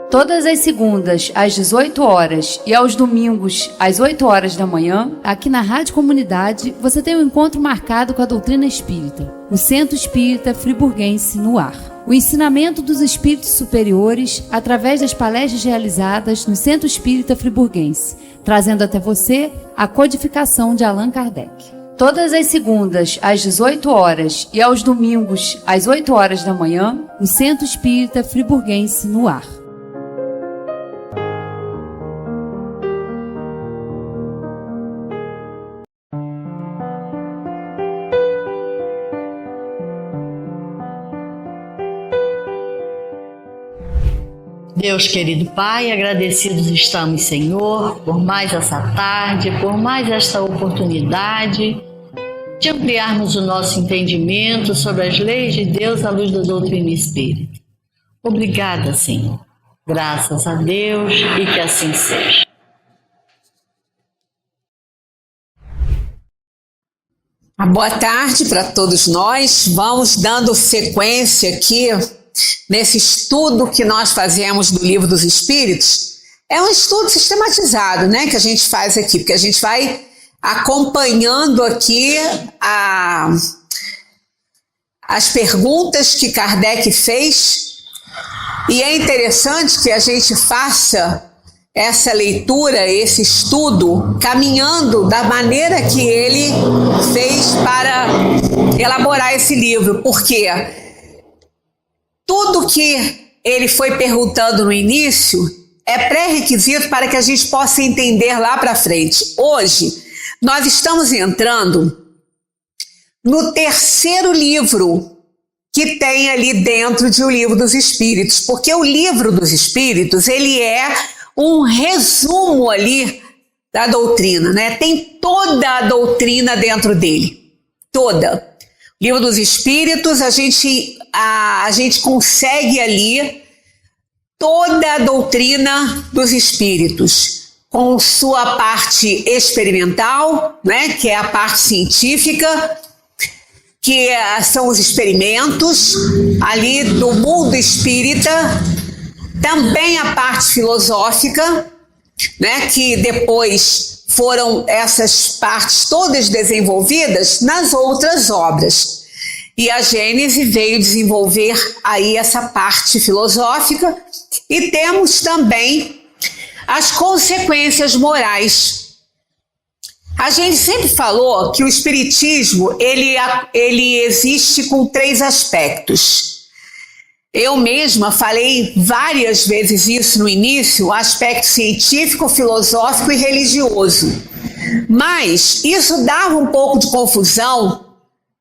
Todas as segundas, às 18 horas e aos domingos, às 8 horas da manhã, aqui na Rádio Comunidade, você tem um encontro marcado com a doutrina espírita, o Centro Espírita Friburguense no ar. O ensinamento dos espíritos superiores através das palestras realizadas no Centro Espírita Friburguense, trazendo até você a codificação de Allan Kardec. Todas as segundas, às 18 horas e aos domingos, às 8 horas da manhã, o Centro Espírita Friburguense no ar. Deus querido Pai, agradecidos estamos, Senhor, por mais essa tarde, por mais esta oportunidade de ampliarmos o nosso entendimento sobre as leis de Deus à luz da doutrina espírita. Obrigada, Senhor. Graças a Deus e que assim seja. Boa tarde para todos nós. Vamos dando sequência aqui nesse estudo que nós fazemos do Livro dos Espíritos. É um estudo sistematizado, né, que a gente faz aqui, porque a gente vai acompanhando aqui as perguntas que Kardec fez, e é interessante que a gente faça essa leitura, esse estudo, caminhando da maneira que ele fez para elaborar esse livro, porque tudo que ele foi perguntando no início é pré-requisito para que a gente possa entender lá para frente. Hoje, nós estamos entrando no terceiro livro que tem ali dentro de O Livro dos Espíritos, porque o Livro dos Espíritos, ele é um resumo ali da doutrina, né? Tem toda a doutrina dentro dele, toda. Livro dos Espíritos, a gente consegue ali toda a doutrina dos espíritos, com sua parte experimental, né, que é a parte científica, que são os experimentos ali do mundo espírita, também a parte filosófica, né, que depois foram essas partes todas desenvolvidas nas outras obras. E a Gênese veio desenvolver aí essa parte filosófica, e temos também as consequências morais. A gente sempre falou que o Espiritismo, ele existe com 3 aspectos. Eu mesma falei várias vezes isso no início, o aspecto científico, filosófico e religioso. Mas isso dava um pouco de confusão,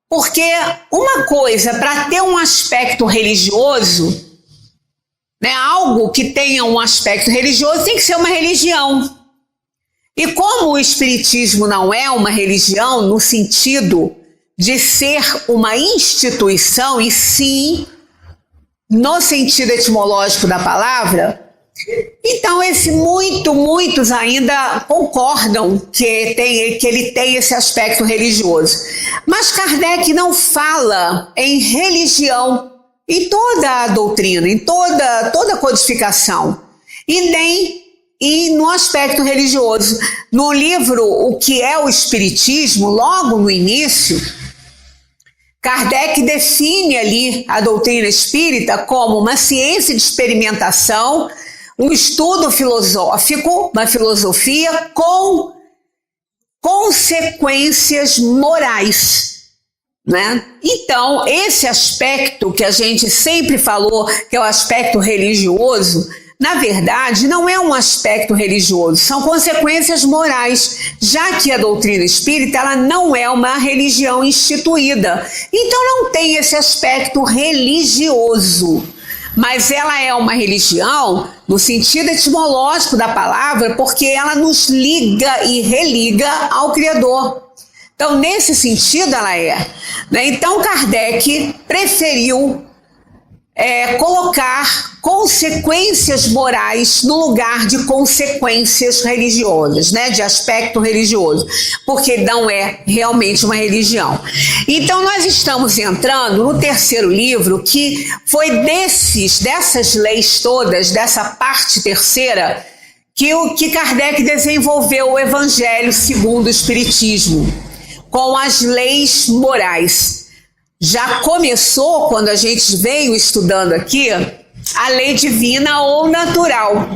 porque uma coisa, para ter um aspecto religioso, né, algo que tenha um aspecto religioso, tem que ser uma religião. E como o Espiritismo não é uma religião no sentido de ser uma instituição, e sim no sentido etimológico da palavra, então muitos ainda concordam que ele tem esse aspecto religioso. Mas Kardec não fala em religião em toda a doutrina, em toda a codificação, e nem no aspecto religioso. No livro O que é o Espiritismo, logo no início, Kardec define ali a doutrina espírita como uma ciência de experimentação, um estudo filosófico, uma filosofia com consequências morais, né? Então, esse aspecto que a gente sempre falou, que é o aspecto religioso, na verdade, não é um aspecto religioso, são consequências morais, já que a doutrina espírita ela não é uma religião instituída, então não tem esse aspecto religioso, mas ela é uma religião no sentido etimológico da palavra, porque ela nos liga e religa ao Criador. Então, nesse sentido, ela é, né? Então, Kardec preferiu colocar consequências morais no lugar de consequências religiosas, né, de aspecto religioso, porque não é realmente uma religião. Então nós estamos entrando no terceiro livro, que foi dessas leis todas, dessa parte terceira, que Kardec desenvolveu o Evangelho segundo o Espiritismo, com as leis morais. Já começou, quando a gente veio estudando aqui, a lei divina ou natural.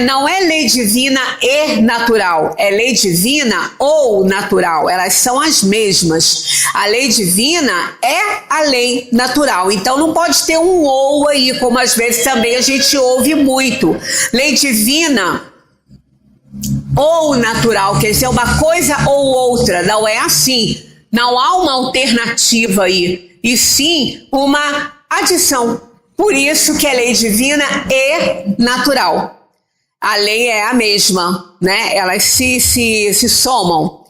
Não é lei divina e natural, é lei divina ou natural, elas são as mesmas. A lei divina é a lei natural, então não pode ter um ou aí, como às vezes também a gente ouve muito. Lei divina ou natural, quer dizer, uma coisa ou outra, não é assim. Não há uma alternativa aí, e sim uma adição. Por isso que é lei divina e natural. A lei é a mesma, né? Elas se somam.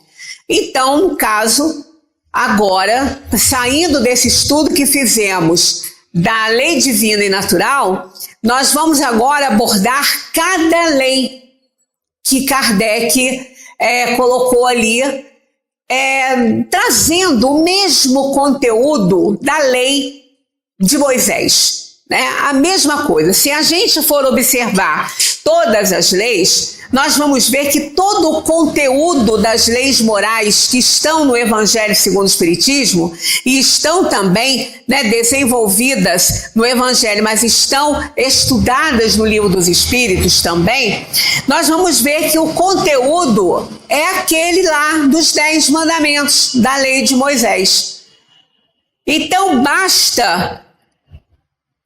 Então, no caso, agora, saindo desse estudo que fizemos da lei divina e natural, nós vamos agora abordar cada lei que Kardec colocou ali, trazendo o mesmo conteúdo da lei de Moisés, né? A mesma coisa. Se a gente for observar todas as leis, nós vamos ver que todo o conteúdo das leis morais que estão no Evangelho segundo o Espiritismo e estão também, né, desenvolvidas no Evangelho, mas estão estudadas no Livro dos Espíritos também, nós vamos ver que o conteúdo é aquele lá dos 10 mandamentos da lei de Moisés. Então basta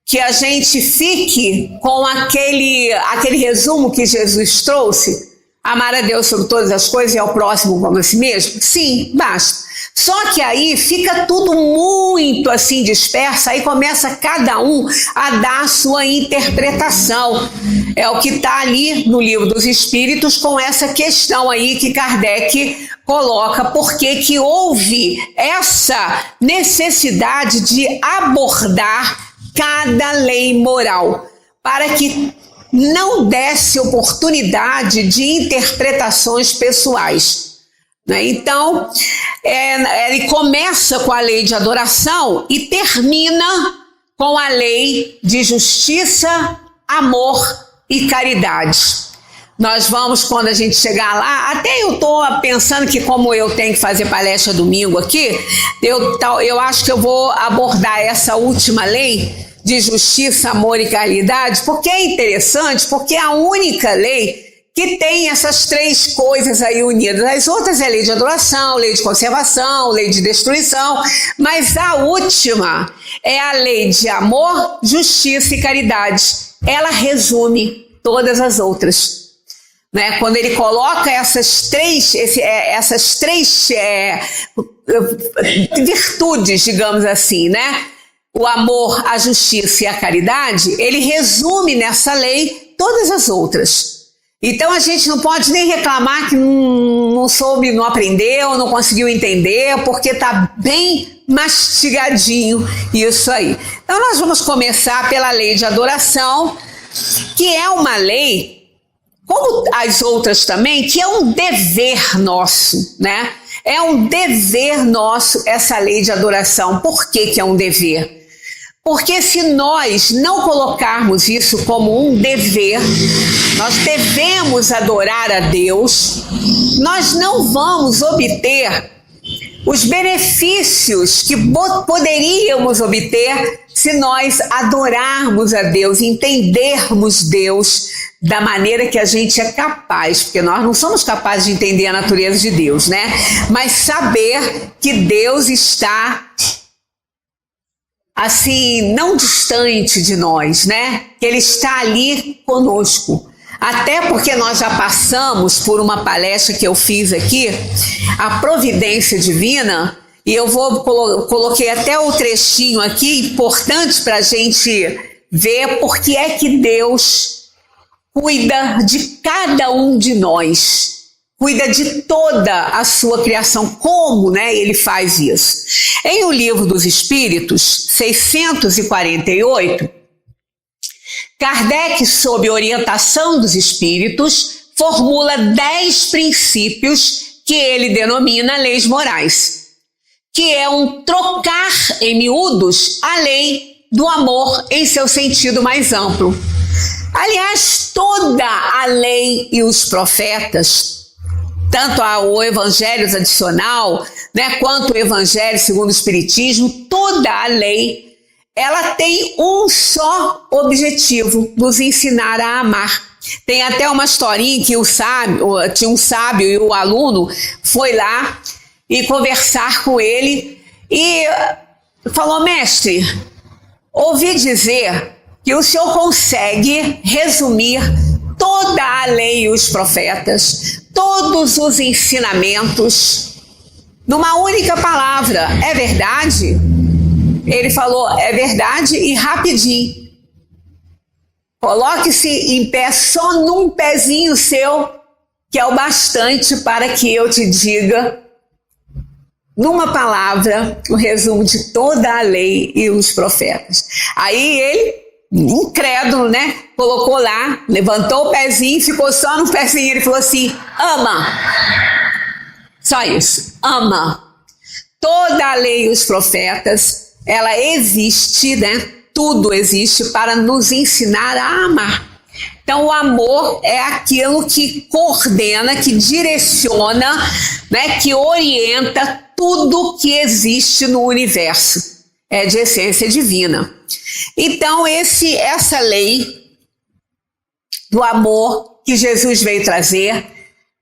que a gente fique com aquele resumo que Jesus trouxe, amar a Deus sobre todas as coisas e ao próximo como a si mesmo. Sim, basta. Só que aí fica tudo muito assim disperso, aí começa cada um a dar a sua interpretação. É o que está ali no Livro dos Espíritos, com essa questão aí que Kardec coloca, porque que houve essa necessidade de abordar cada lei moral, para que não desse oportunidade de interpretações pessoais, né? Então, ele começa com a lei de adoração e termina com a lei de justiça, amor e caridade. Nós vamos, quando a gente chegar lá, até eu estou pensando que como eu tenho que fazer palestra domingo aqui, eu acho que eu vou abordar essa última lei de justiça, amor e caridade, porque é interessante, porque é a única lei que tem essas três coisas aí unidas. As outras é lei de adoração, lei de conservação, lei de destruição, mas a última é a lei de amor, justiça e caridade. Ela resume todas as outras, né? Quando ele coloca essas três virtudes, digamos assim, né? O amor, a justiça e a caridade, ele resume nessa lei todas as outras. Então a gente não pode nem reclamar que não soube, não aprendeu, não conseguiu entender, porque está bem mastigadinho isso aí. Então nós vamos começar pela lei de adoração, que é uma lei, como as outras também, que é um dever nosso, né? É um dever nosso essa lei de adoração. Por que que é um dever? Porque se nós não colocarmos isso como um dever, nós devemos adorar a Deus, nós não vamos obter os benefícios que poderíamos obter se nós adorarmos a Deus, entendermos Deus da maneira que a gente é capaz, porque nós não somos capazes de entender a natureza de Deus, né? Mas saber que Deus está assim, não distante de nós, né? Que Ele está ali conosco. Até porque nós já passamos por uma palestra que eu fiz aqui, a providência divina, e eu coloquei até o trechinho aqui, importante para a gente ver porque é que Deus cuida de cada um de nós. cuida de toda a sua criação. Como, né, ele faz isso? Em O Livro dos Espíritos, 648, Kardec, sob orientação dos espíritos, formula 10 princípios que ele denomina leis morais, que é um trocar em miúdos a lei do amor em seu sentido mais amplo. Aliás, toda a lei e os profetas, tanto o Evangelho tradicional, né, quanto o Evangelho segundo o Espiritismo, toda a lei, ela tem um só objetivo: nos ensinar a amar. Tem até uma historinha que tinha um sábio e o aluno foi lá e conversar com ele e falou: mestre, ouvi dizer que o senhor consegue resumir toda a lei e os profetas, todos os ensinamentos, numa única palavra. É verdade? Ele falou: é verdade, e rapidinho. Coloque-se em pé só num pezinho seu, que é o bastante para que eu te diga, numa palavra, o resumo de toda a lei e os profetas. Aí ele, incrédulo, né, colocou lá, levantou o pezinho, ficou só no pezinho. Ele falou assim: ama. Só isso, ama. Toda a lei e os profetas, ela existe, né? Tudo existe para nos ensinar a amar. Então, o amor é aquilo que coordena, que direciona, né, que orienta tudo que existe no universo. É de essência divina. Então, essa lei do amor que Jesus veio trazer,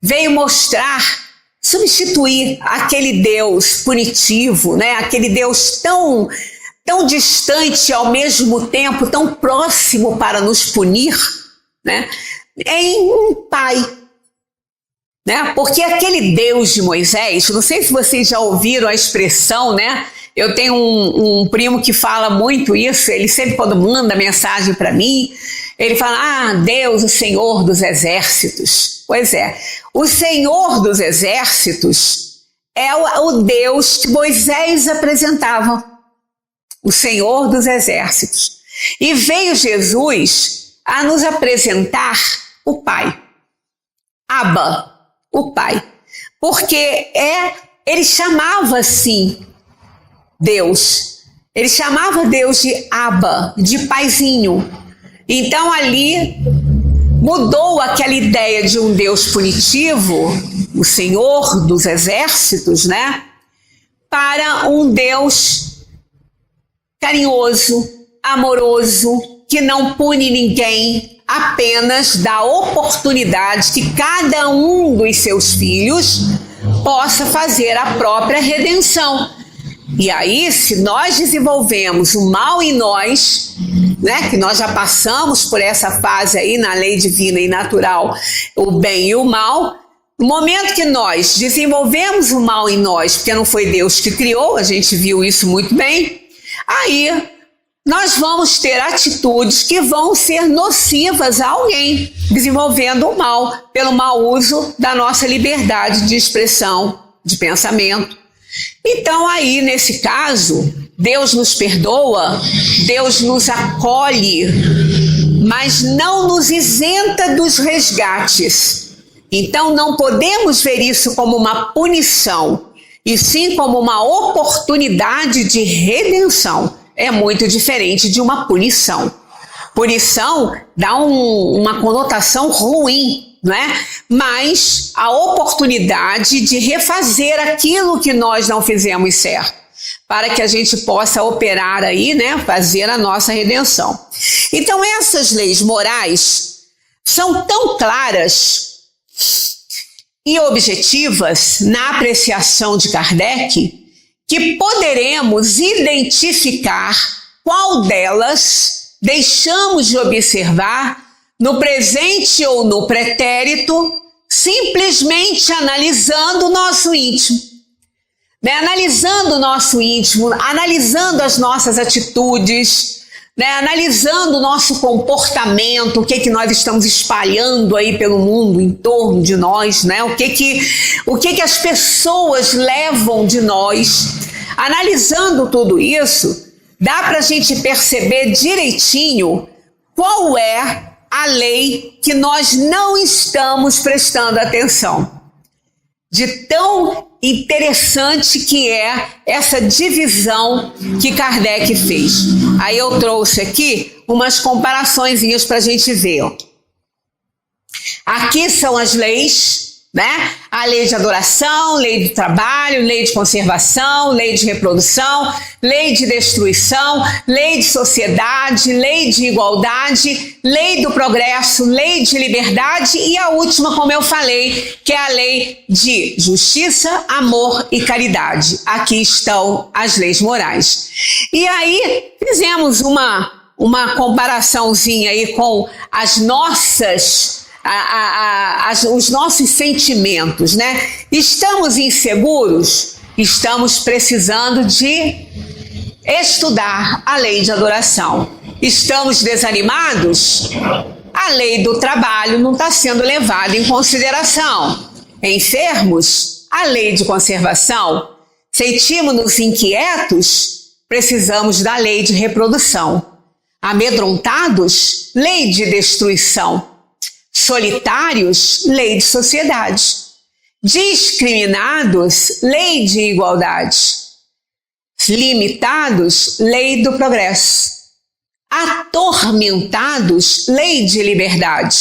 veio mostrar, substituir aquele Deus punitivo, né, aquele Deus tão distante e ao mesmo tempo tão próximo para nos punir, né, em um pai, né? Porque aquele Deus de Moisés, não sei se vocês já ouviram a expressão, né? Eu tenho um primo que fala muito isso. Ele sempre, quando manda mensagem para mim, ele fala: Deus, o Senhor dos Exércitos. Pois é, o Senhor dos Exércitos é o Deus que Moisés apresentava. O Senhor dos Exércitos. E veio Jesus a nos apresentar o Pai. Abba, o Pai. Porque ele chamava assim Deus. Ele chamava Deus de Abba, de paizinho. Então ali mudou aquela ideia de um Deus punitivo, o Senhor dos Exércitos, né? Para um Deus carinhoso, amoroso, que não pune ninguém, apenas dá oportunidade que cada um dos seus filhos possa fazer a própria redenção. E aí, se nós desenvolvemos o mal em nós, né, que nós já passamos por essa fase aí na lei divina e natural, o bem e o mal, no momento que nós desenvolvemos o mal em nós, porque não foi Deus que criou, a gente viu isso muito bem, aí nós vamos ter atitudes que vão ser nocivas a alguém, desenvolvendo o mal pelo mau uso da nossa liberdade de expressão, de pensamento. Então aí, nesse caso, Deus nos perdoa, Deus nos acolhe, mas não nos isenta dos resgates. Então não podemos ver isso como uma punição, e sim como uma oportunidade de redenção. É muito diferente de uma punição. Punição dá uma conotação ruim, né? Mas a oportunidade de refazer aquilo que nós não fizemos certo, para que a gente possa operar aí, né? Fazer a nossa redenção. Então essas leis morais são tão claras e objetivas na apreciação de Kardec, que poderemos identificar qual delas deixamos de observar no presente ou no pretérito, simplesmente analisando o nosso íntimo. Né? Analisando o nosso íntimo, analisando as nossas atitudes, né, analisando o nosso comportamento, o que nós estamos espalhando aí pelo mundo, em torno de nós, né? O que as pessoas levam de nós. Analisando tudo isso, dá para a gente perceber direitinho qual é a lei que nós não estamos prestando atenção. De tão interessante que é essa divisão que Kardec fez. Aí eu trouxe aqui umas comparaçõezinhas para a gente ver. Ó. Aqui são as leis, né? A lei de adoração, lei do trabalho, lei de conservação, lei de reprodução, lei de destruição, lei de sociedade, lei de igualdade, lei do progresso, lei de liberdade e a última, como eu falei, que é a lei de justiça, amor e caridade. Aqui estão as leis morais. E aí fizemos uma comparaçãozinha aí com as nossas os nossos sentimentos, né? Estamos inseguros? Estamos precisando de estudar a lei de adoração. Estamos desanimados? A lei do trabalho não está sendo levada em consideração. Enfermos? A lei de conservação. Sentimos-nos inquietos? Precisamos da lei de reprodução. Amedrontados? Lei de destruição. Solitários, lei de sociedade. Discriminados, lei de igualdade. Limitados, lei do progresso. Atormentados, lei de liberdade.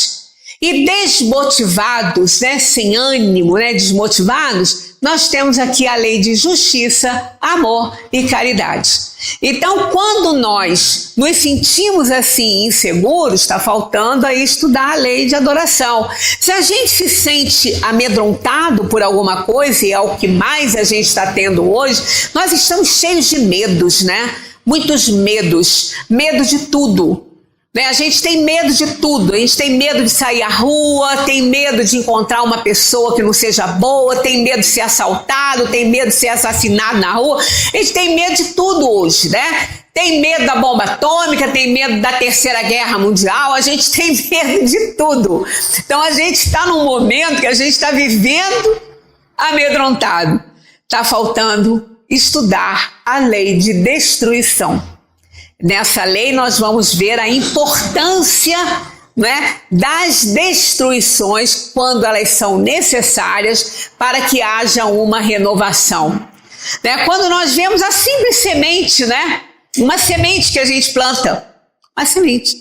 E desmotivados, né, sem ânimo, né, desmotivados, nós temos aqui a lei de justiça, amor e caridade. Então, quando nós nos sentimos assim inseguros, está faltando aí estudar a lei de adoração. Se a gente se sente amedrontado por alguma coisa, e é o que mais a gente está tendo hoje, nós estamos cheios de medos, né? Muitos medos, medo de tudo. Né? A gente tem medo de tudo, a gente tem medo de sair à rua, tem medo de encontrar uma pessoa que não seja boa, tem medo de ser assaltado, tem medo de ser assassinado na rua, a gente tem medo de tudo hoje, né? Tem medo da bomba atômica, tem medo da Terceira Guerra Mundial, a gente tem medo de tudo. Então a gente está num momento que a gente está vivendo amedrontado. Está faltando estudar a lei de destruição. Nessa lei nós vamos ver a importância, né, das destruições quando elas são necessárias para que haja uma renovação. Né? Quando nós vemos a simples semente, né, uma semente que a gente planta, uma semente,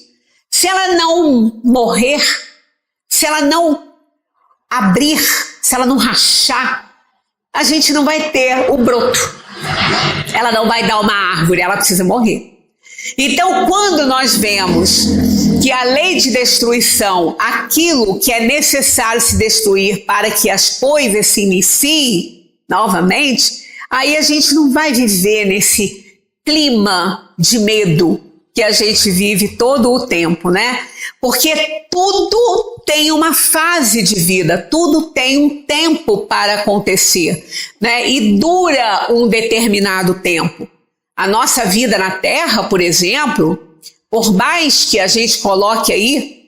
se ela não morrer, se ela não abrir, se ela não rachar, a gente não vai ter o broto. Ela não vai dar uma árvore, ela precisa morrer. Então, quando nós vemos que a lei de destruição, aquilo que é necessário se destruir para que as coisas se iniciem novamente, aí a gente não vai viver nesse clima de medo que a gente vive todo o tempo, né? Porque tudo tem uma fase de vida, tudo tem um tempo para acontecer, né? E dura um determinado tempo. A nossa vida na Terra, por exemplo, por mais que a gente coloque aí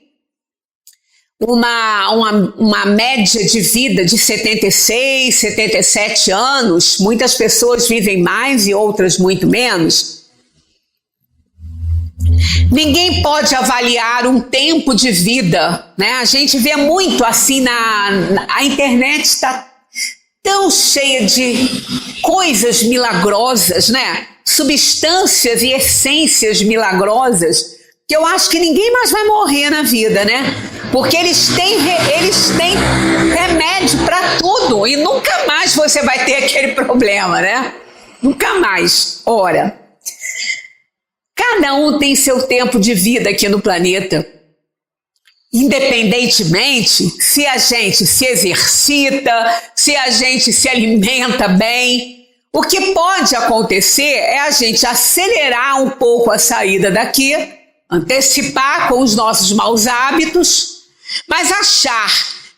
uma média de vida de 76, 77 anos, muitas pessoas vivem mais e outras muito menos. Ninguém pode avaliar um tempo de vida, né? A gente vê muito assim a internet está tão cheia de coisas milagrosas, né? Substâncias e essências milagrosas, que eu acho que ninguém mais vai morrer na vida, né? Porque eles têm remédio para tudo e nunca mais você vai ter aquele problema, né? Nunca mais. Ora, cada um tem seu tempo de vida aqui no planeta. Independentemente se a gente se exercita, se a gente se alimenta bem, o que pode acontecer é a gente acelerar um pouco a saída daqui, antecipar com os nossos maus hábitos, mas achar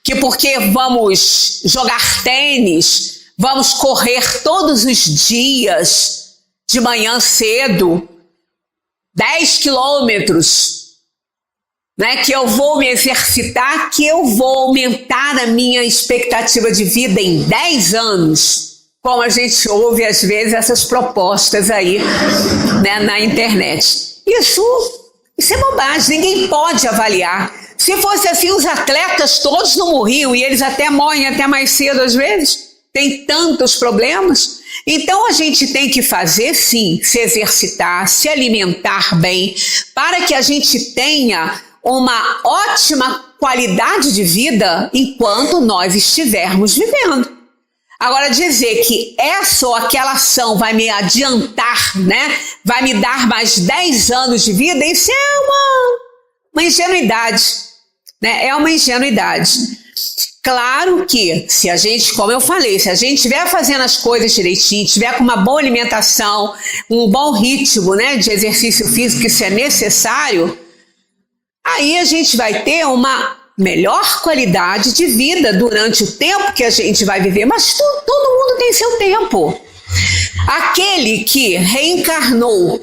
que porque vamos jogar tênis, vamos correr todos os dias de manhã cedo, 10 quilômetros, né, que eu vou me exercitar, que eu vou aumentar a minha expectativa de vida em 10 anos, como a gente ouve às vezes essas propostas aí, né, na internet. Isso é bobagem, ninguém pode avaliar. Se fosse assim, os atletas todos não morriam, e eles até morrem até mais cedo às vezes, tem tantos problemas. Então a gente tem que fazer sim, se exercitar, se alimentar bem, para que a gente tenha uma ótima qualidade de vida enquanto nós estivermos vivendo. Agora, dizer que essa ou aquela ação vai me adiantar, né, vai me dar mais 10 anos de vida, isso é uma ingenuidade, né? É uma ingenuidade. Claro que se a gente, como eu falei, se a gente estiver fazendo as coisas direitinho, estiver com uma boa alimentação, um bom ritmo, né, de exercício físico, que isso é necessário, aí a gente vai ter uma melhor qualidade de vida durante o tempo que a gente vai viver. Mas todo mundo tem seu tempo. Aquele que reencarnou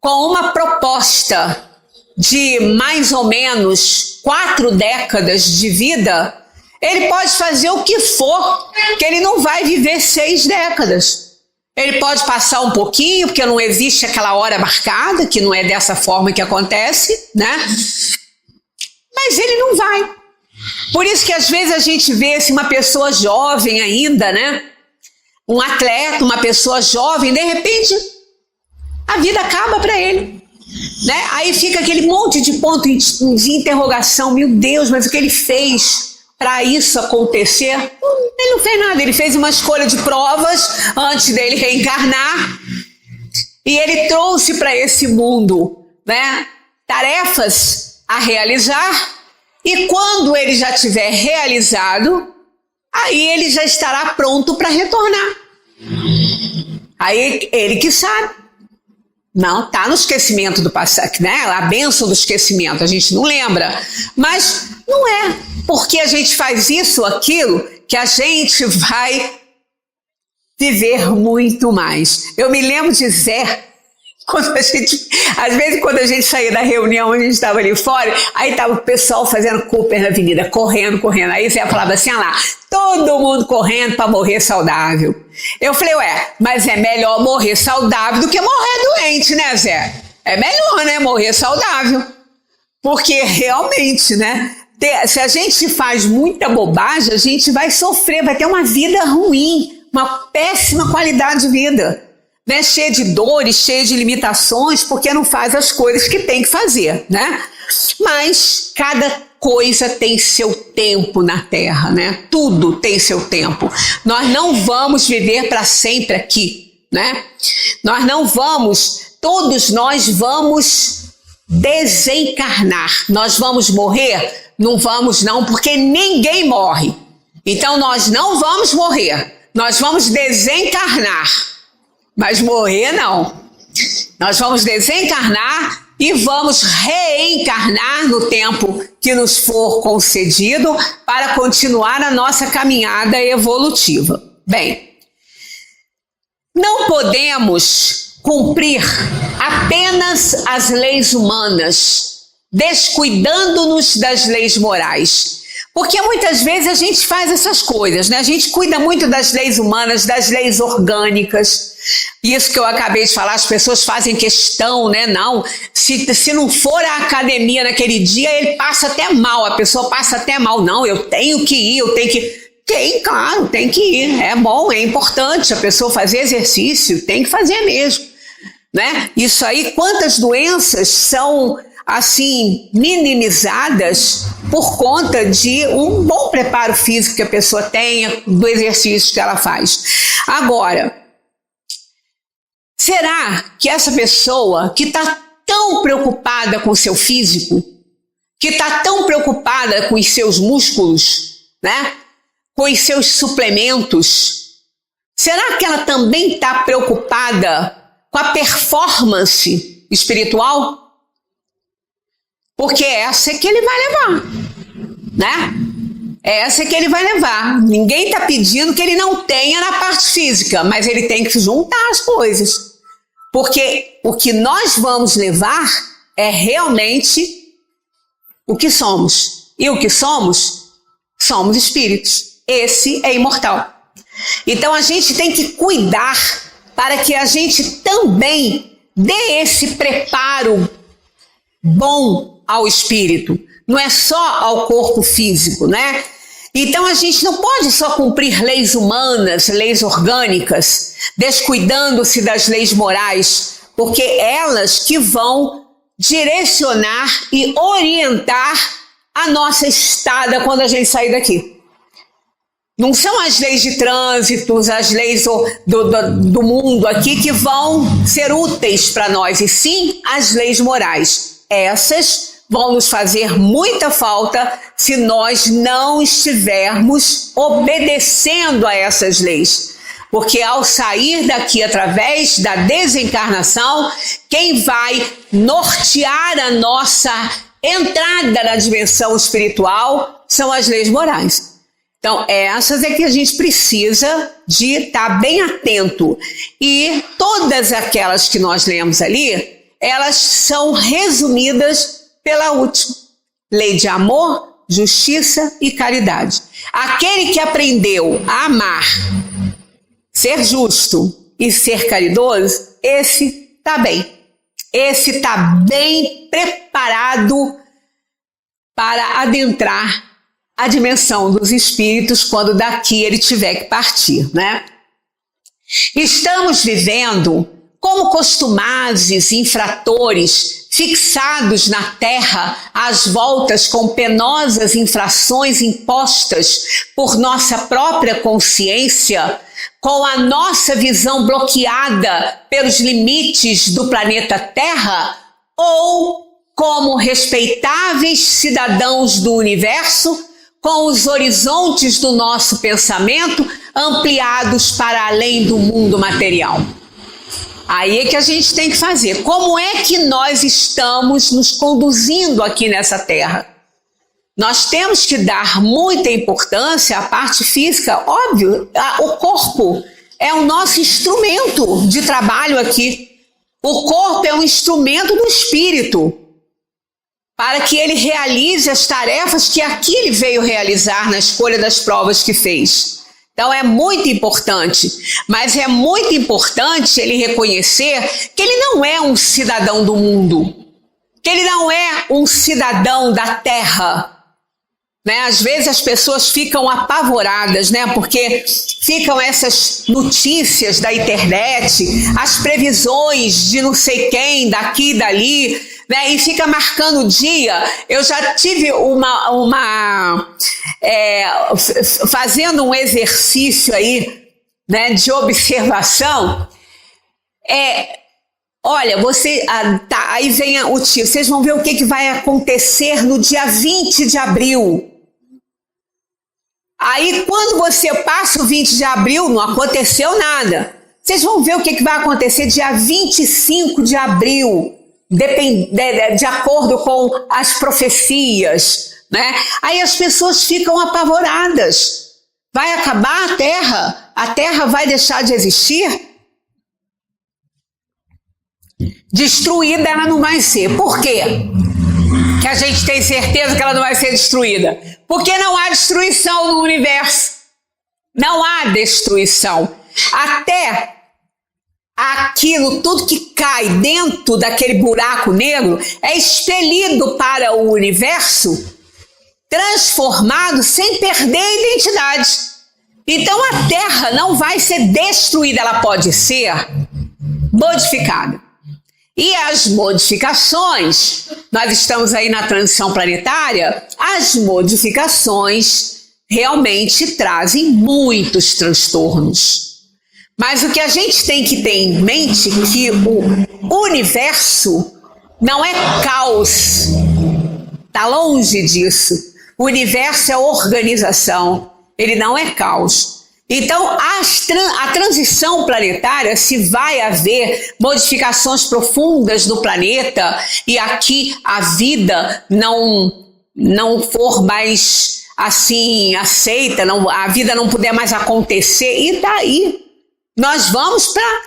com uma proposta de mais ou menos 4 décadas de vida, ele pode fazer o que for, que ele não vai viver 6 décadas. Ele pode passar um pouquinho, porque não existe aquela hora marcada, que não é dessa forma que acontece, né? Mas ele não vai. Por isso que às vezes a gente vê assim, uma pessoa jovem ainda, né? Um atleta, uma pessoa jovem, de repente a vida acaba para ele, né? Aí fica aquele monte de ponto de interrogação. Meu Deus, mas o que ele fez para isso acontecer? Ele não fez nada, ele fez uma escolha de provas antes dele reencarnar, e ele trouxe para esse mundo, né, tarefas a realizar, e quando ele já tiver realizado, aí ele já estará pronto para retornar. Aí ele que sabe. Não, está no esquecimento do passado, né? A bênção do esquecimento, a gente não lembra. Mas não é porque a gente faz isso ou aquilo que a gente vai viver muito mais. Eu me lembro de Zé, quando a gente, às vezes quando a gente saía da reunião, a gente estava ali fora, aí estava o pessoal fazendo Cooper na avenida, correndo. Aí Zé falava assim, lá, todo mundo correndo para morrer saudável. Eu falei, ué, mas é melhor morrer saudável do que morrer doente, né, Zé? É melhor, né, morrer saudável. Porque realmente, né, se a gente faz muita bobagem, a gente vai sofrer, vai ter uma vida ruim, uma péssima qualidade de vida, né, cheia de dores, cheia de limitações, porque não faz as coisas que tem que fazer, né? Mas cada coisa tem seu tempo na Terra, né? Tudo tem seu tempo. Nós não vamos viver para sempre aqui, né? Nós não vamos, todos nós vamos desencarnar. Nós vamos morrer? Não vamos não, porque ninguém morre. Então nós não vamos morrer. Nós vamos desencarnar. Mas morrer não. Nós vamos desencarnar e vamos reencarnar no tempo que nos for concedido para continuar a nossa caminhada evolutiva. Bem, não podemos cumprir apenas as leis humanas, descuidando-nos das leis morais. Porque muitas vezes a gente faz essas coisas, né? A gente cuida muito das leis humanas, das leis orgânicas. Isso que eu acabei de falar, as pessoas fazem questão, né? Não, se não for à academia naquele dia, ele passa até mal, a pessoa passa até mal. Não, eu tenho que ir, eu tenho que... Claro, tem que ir. É bom, é importante a pessoa fazer exercício, tem que fazer mesmo, né? Isso aí, quantas doenças são... assim, minimizadas por conta de um bom preparo físico que a pessoa tenha, do exercício que ela faz. Agora, será que essa pessoa que está tão preocupada com o seu físico, que está tão preocupada com os seus músculos, né, com os seus suplementos, será que ela também está preocupada com a performance espiritual? Porque essa é que ele vai levar, né? Essa é que ele vai levar. Ninguém está pedindo que ele não tenha na parte física, mas ele tem que juntar as coisas. Porque o que nós vamos levar é realmente o que somos. E o que somos espíritos. Esse é imortal. Então a gente tem que cuidar para que a gente também dê esse preparo bom ao espírito. Não é só ao corpo físico, né? Então a gente não pode só cumprir leis humanas, leis orgânicas, descuidando-se das leis morais, porque elas que vão direcionar e orientar a nossa estada quando a gente sair daqui. Não são as leis de trânsito, as leis do mundo aqui que vão ser úteis para nós, e sim as leis morais. Essas vão nos fazer muita falta se nós não estivermos obedecendo a essas leis. Porque ao sair daqui através da desencarnação, quem vai nortear a nossa entrada na dimensão espiritual são as leis morais. Então, essas é que a gente precisa de estar bem atento. E todas aquelas que nós lemos ali, elas são resumidas pela última. Lei de amor, justiça e caridade. Aquele que aprendeu a amar, ser justo e ser caridoso, esse está bem. Esse está bem preparado para adentrar a dimensão dos espíritos quando daqui ele tiver que partir, né? Estamos vivendo como costumados infratores fixados na terra às voltas com penosas infrações impostas por nossa própria consciência, com a nossa visão bloqueada pelos limites do planeta Terra, ou como respeitáveis cidadãos do universo, com os horizontes do nosso pensamento ampliados para além do mundo material. Aí é que a gente tem que fazer. Como é que nós estamos nos conduzindo aqui nessa terra? Nós temos que dar muita importância à parte física, óbvio. O corpo é o nosso instrumento de trabalho aqui. O corpo é um instrumento do espírito, para que ele realize as tarefas que aqui ele veio realizar na escolha das provas que fez. Então é muito importante, mas é muito importante ele reconhecer que ele não é um cidadão do mundo, que ele não é um cidadão da terra. Né? Às vezes as pessoas ficam apavoradas, né? Porque ficam essas notícias da internet, as previsões de não sei quem, daqui e dali, né? E fica marcando o dia. Eu já tive fazendo um exercício aí, né, de observação. Olha, aí vem o tio, vocês vão ver o que vai acontecer no dia 20 de abril. Aí, quando você passa o 20 de abril, não aconteceu nada. Vocês vão ver o que vai acontecer dia 25 de abril, de acordo com as profecias, né? Aí as pessoas ficam apavoradas. Vai acabar a terra vai deixar de existir? Destruída ela não vai ser. Por quê? Que a gente tem certeza que ela não vai ser destruída? Porque não há destruição no universo. Não há destruição. Até aquilo, tudo que cai dentro daquele buraco negro é expelido para o universo, transformado sem perder a identidade. Então a Terra não vai ser destruída, ela pode ser modificada. E as modificações, nós estamos aí na transição planetária, as modificações realmente trazem muitos transtornos. Mas o que a gente tem que ter em mente é que o universo não é caos, está longe disso. O universo é organização, ele não é caos. Então, a transição planetária, se vai haver modificações profundas no planeta e aqui a vida não for mais assim aceita, a vida não puder mais acontecer, e daí nós vamos para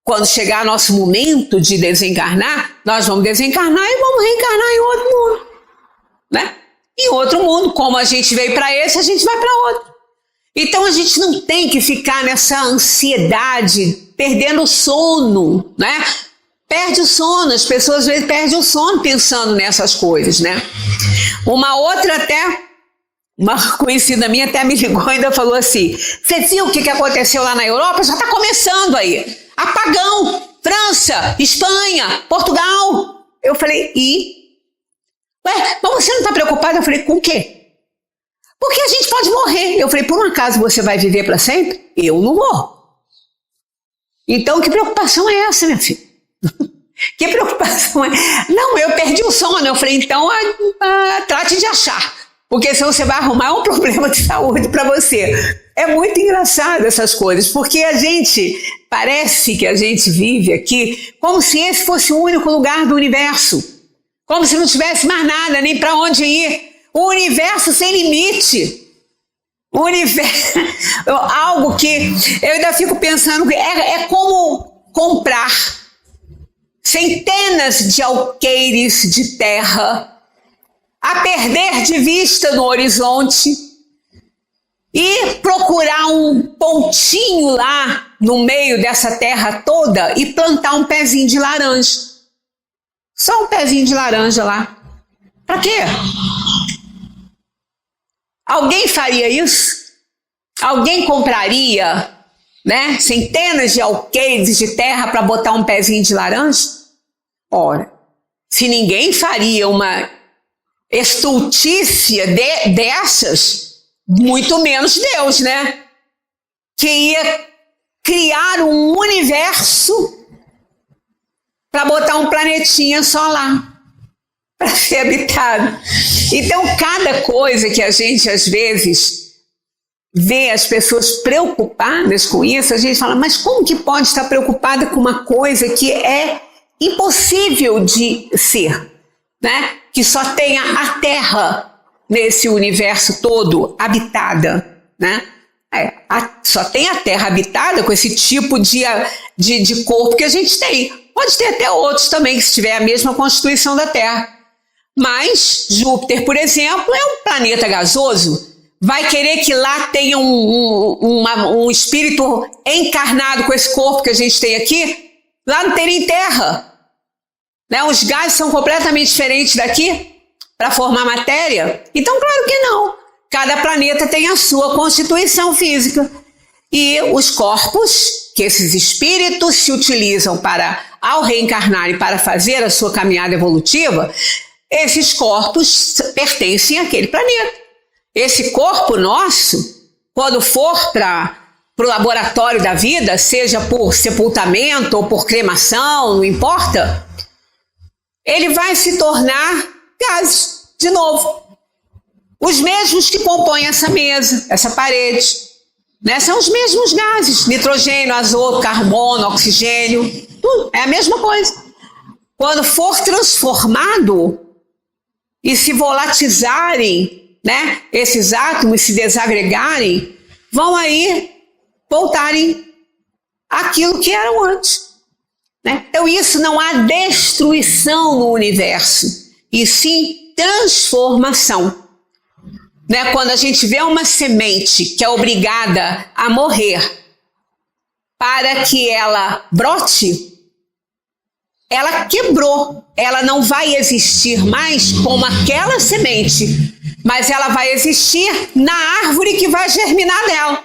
quando chegar nosso momento de desencarnar, nós vamos desencarnar e vamos reencarnar em outro mundo, né? Em outro mundo, como a gente veio para esse, a gente vai para outro. Então a gente não tem que ficar nessa ansiedade, perdendo o sono, né? Perde o sono, as pessoas às vezes perdem o sono pensando nessas coisas, né? Uma conhecida minha até me ligou e ainda falou assim: você viu o que aconteceu lá na Europa? Já está começando aí. Apagão, França, Espanha, Portugal. Eu falei, Ué, mas você não está preocupada? Eu falei, com o quê? Porque a gente pode morrer. Eu falei, por um acaso você vai viver para sempre? Eu não vou. Então que preocupação é essa, minha filha? Que preocupação é? Não, eu perdi o sono. Eu falei, então trate de achar, porque senão você vai arrumar um problema de saúde para você. É muito engraçado essas coisas, porque parece que a gente vive aqui como se esse fosse o único lugar do universo, como se não tivesse mais nada, nem para onde ir. O universo sem limite. O universo, algo que eu ainda fico pensando, é como comprar centenas de alqueires de terra, a perder de vista no horizonte e procurar um pontinho lá no meio dessa terra toda e plantar um pezinho de laranja. Só um pezinho de laranja lá. Para quê? Alguém faria isso? Alguém compraria, né, centenas de alqueires de terra para botar um pezinho de laranja? Ora, se ninguém faria uma estultícia dessas, muito menos Deus, né? Que ia criar um universo para botar um planetinha só lá, para ser habitado. Então, cada coisa que a gente, às vezes, vê as pessoas preocupadas com isso, a gente fala, mas como que pode estar preocupada com uma coisa que é impossível de ser, né? Que só tenha a Terra nesse universo todo habitada, né? Só tem a Terra habitada com esse tipo de corpo que a gente tem. Pode ter até outros também, se tiver a mesma constituição da Terra. Mas Júpiter, por exemplo, é um planeta gasoso. Vai querer que lá tenha um espírito encarnado com esse corpo que a gente tem aqui? Lá não tem nem terra, né? Os gases são completamente diferentes daqui para formar matéria. Então, claro que não. Cada planeta tem a sua constituição física. E os corpos que esses espíritos se utilizam ao reencarnar e para fazer a sua caminhada evolutiva, esses corpos pertencem àquele planeta. Esse corpo nosso, quando for para o laboratório da vida, seja por sepultamento ou por cremação, não importa, ele vai se tornar gases, de novo. Os mesmos que compõem essa mesa, essa parede, né? São os mesmos gases, nitrogênio, azoto, carbono, oxigênio, tudo, é a mesma coisa. Quando for transformado e se volatilizarem, né, esses átomos se desagregarem, vão aí voltarem àquilo que eram antes, né? Então isso não há destruição no universo, e sim transformação, né? Quando a gente vê uma semente que é obrigada a morrer para que ela brote, ela quebrou, ela não vai existir mais como aquela semente, mas ela vai existir na árvore que vai germinar dela.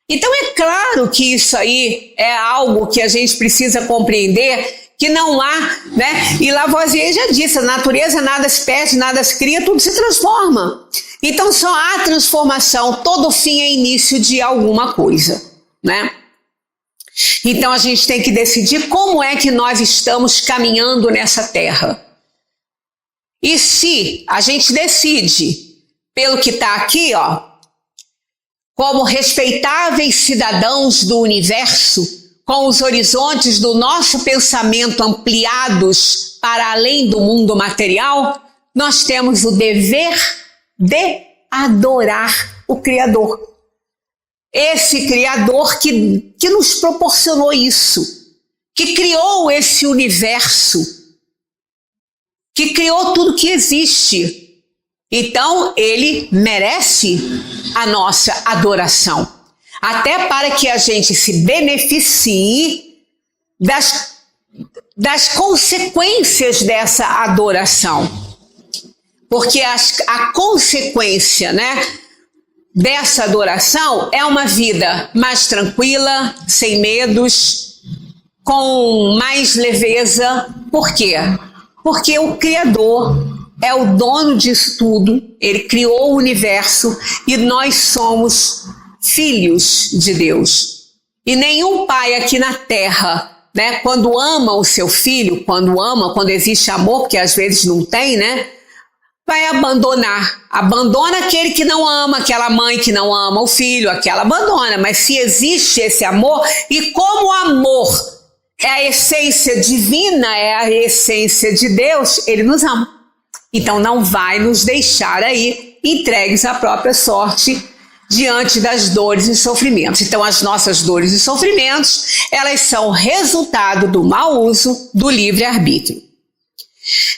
Então é claro que isso aí é algo que a gente precisa compreender, que não há, né? E Lavoisier já disse, a natureza nada se perde, nada se cria, tudo se transforma. Então só há transformação, todo fim é início de alguma coisa, né? Então a gente tem que decidir como é que nós estamos caminhando nessa terra. E se a gente decide, pelo que está aqui, ó, como respeitáveis cidadãos do universo, com os horizontes do nosso pensamento ampliados para além do mundo material, nós temos o dever de adorar o Criador. Esse Criador que nos proporcionou isso, que criou esse universo, que criou tudo que existe. Então, ele merece a nossa adoração, até para que a gente se beneficie das consequências dessa adoração. Porque a consequência, dessa adoração é uma vida mais tranquila, sem medos, com mais leveza. Por quê? Porque o Criador é o dono disso tudo, ele criou o universo e nós somos filhos de Deus. E nenhum pai aqui na terra, quando ama o seu filho, quando existe amor, porque às vezes não tem, vai abandonar. Abandona aquele que não ama, aquela mãe que não ama o filho, aquela abandona. Mas se existe esse amor, e como o amor é a essência divina, é a essência de Deus, ele nos ama. Então não vai nos deixar aí entregues à própria sorte diante das dores e sofrimentos. Então as nossas dores e sofrimentos, elas são resultado do mau uso do livre-arbítrio.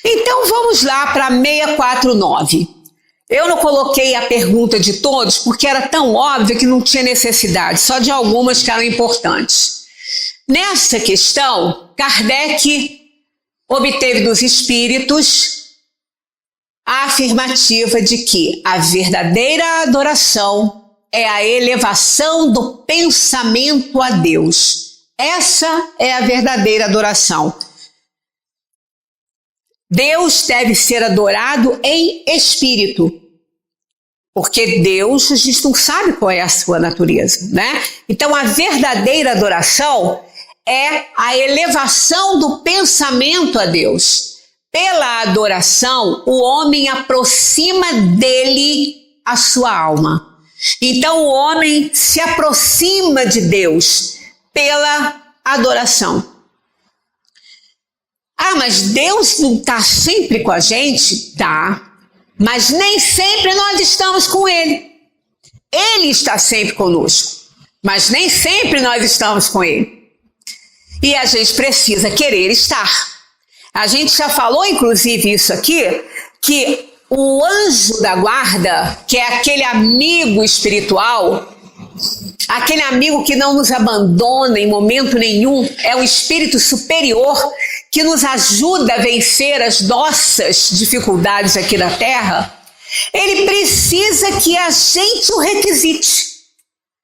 Então vamos lá para 649. Eu não coloquei a pergunta de todos porque era tão óbvio que não tinha necessidade, só de algumas que eram importantes. Nessa questão, Kardec obteve dos espíritos a afirmativa de que a verdadeira adoração é a elevação do pensamento a Deus. Essa é a verdadeira adoração. Deus deve ser adorado em espírito, porque Deus, a gente não sabe qual é a sua natureza, Então a verdadeira adoração é a elevação do pensamento a Deus. Pela adoração, o homem aproxima dele a sua alma. Então o homem se aproxima de Deus pela adoração. Ah, mas Deus não está sempre com a gente? Tá, mas nem sempre nós estamos com Ele. Ele está sempre conosco, mas nem sempre nós estamos com Ele. E a gente precisa querer estar. A gente já falou, inclusive, isso aqui, que o anjo da guarda, que é aquele amigo espiritual, aquele amigo que não nos abandona em momento nenhum, é um espírito superior que nos ajuda a vencer as nossas dificuldades aqui na Terra. Ele precisa que a gente o requisite.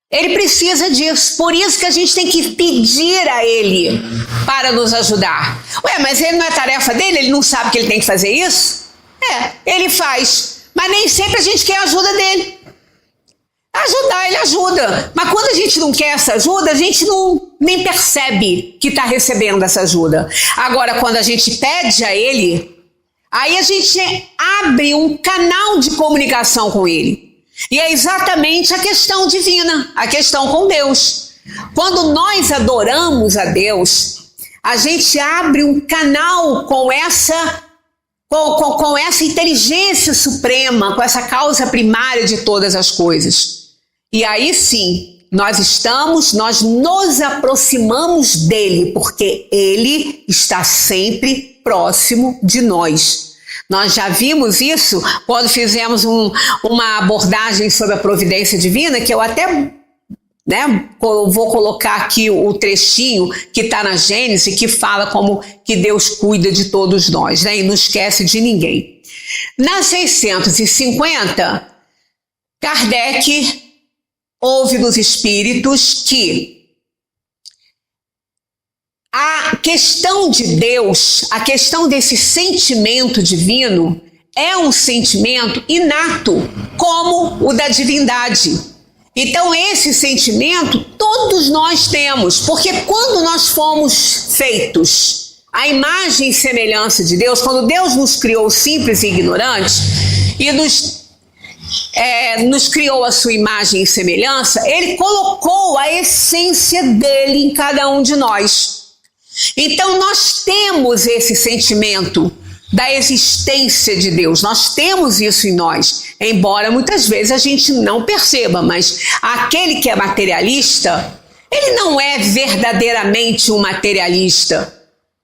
Ele precisa disso. Por isso que a gente tem que pedir a ele para nos ajudar. Ué, mas ele não é tarefa dele? Ele não sabe que ele tem que fazer isso? Ele faz. Mas nem sempre a gente quer a ajuda dele. Ajudar, ele ajuda. Mas quando a gente não quer essa ajuda, a gente nem percebe que está recebendo essa ajuda. Agora, quando a gente pede a ele, aí a gente abre um canal de comunicação com ele. E é exatamente a questão divina, a questão com Deus. Quando nós adoramos a Deus, a gente abre um canal com essa inteligência suprema, com essa causa primária de todas as coisas. E aí sim, nós nos aproximamos dele, porque ele está sempre próximo de nós. Nós já vimos isso quando fizemos uma abordagem sobre a providência divina, que eu até vou colocar aqui o trechinho que está na Gênesis, que fala como que Deus cuida de todos nós, e não esquece de ninguém. Na 650, Kardec ouve dos espíritos que a questão de Deus, a questão desse sentimento divino, é um sentimento inato, como o da divindade. Então esse sentimento todos nós temos, porque quando nós fomos feitos à imagem e semelhança de Deus, quando Deus nos criou simples e ignorantes e nos criou a sua imagem e semelhança, ele colocou a essência dele em cada um de nós. Então nós temos esse sentimento da existência de Deus, nós temos isso em nós, embora muitas vezes a gente não perceba, mas aquele que é materialista, ele não é verdadeiramente um materialista,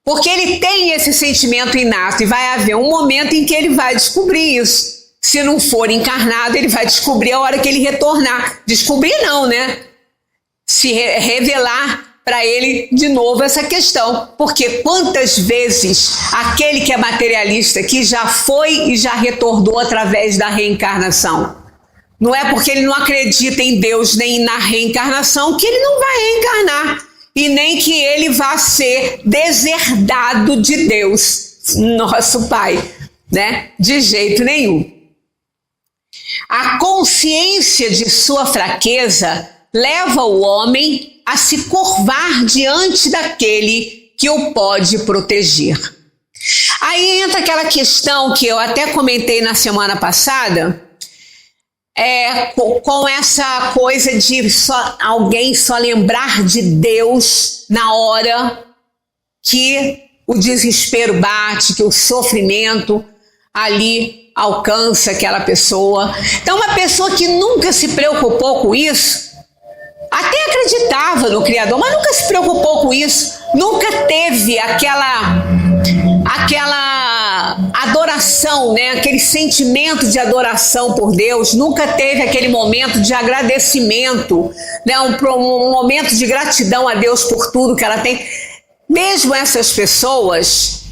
porque ele tem esse sentimento inato e vai haver um momento em que ele vai descobrir isso. Se não for encarnado, ele vai descobrir a hora que ele retornar. Descobrir não, né? Se revelar para ele de novo essa questão, porque quantas vezes aquele que é materialista, que já foi e já retornou através da reencarnação, não é porque ele não acredita em Deus nem na reencarnação que ele não vai reencarnar e nem que ele vá ser deserdado de Deus, nosso Pai, né? De jeito nenhum. A consciência de sua fraqueza leva o homem a se curvar diante daquele que o pode proteger. Aí entra aquela questão que eu até comentei na semana passada, com essa coisa de alguém só lembrar de Deus na hora que o desespero bate, que o sofrimento ali alcança aquela pessoa. Então, uma pessoa que nunca se preocupou com isso, até acreditava no Criador, mas nunca se preocupou com isso, nunca teve aquela adoração, né? Aquele sentimento de adoração por Deus, nunca teve aquele momento de agradecimento, né? Um momento de gratidão a Deus por tudo que ela tem. Mesmo essas pessoas,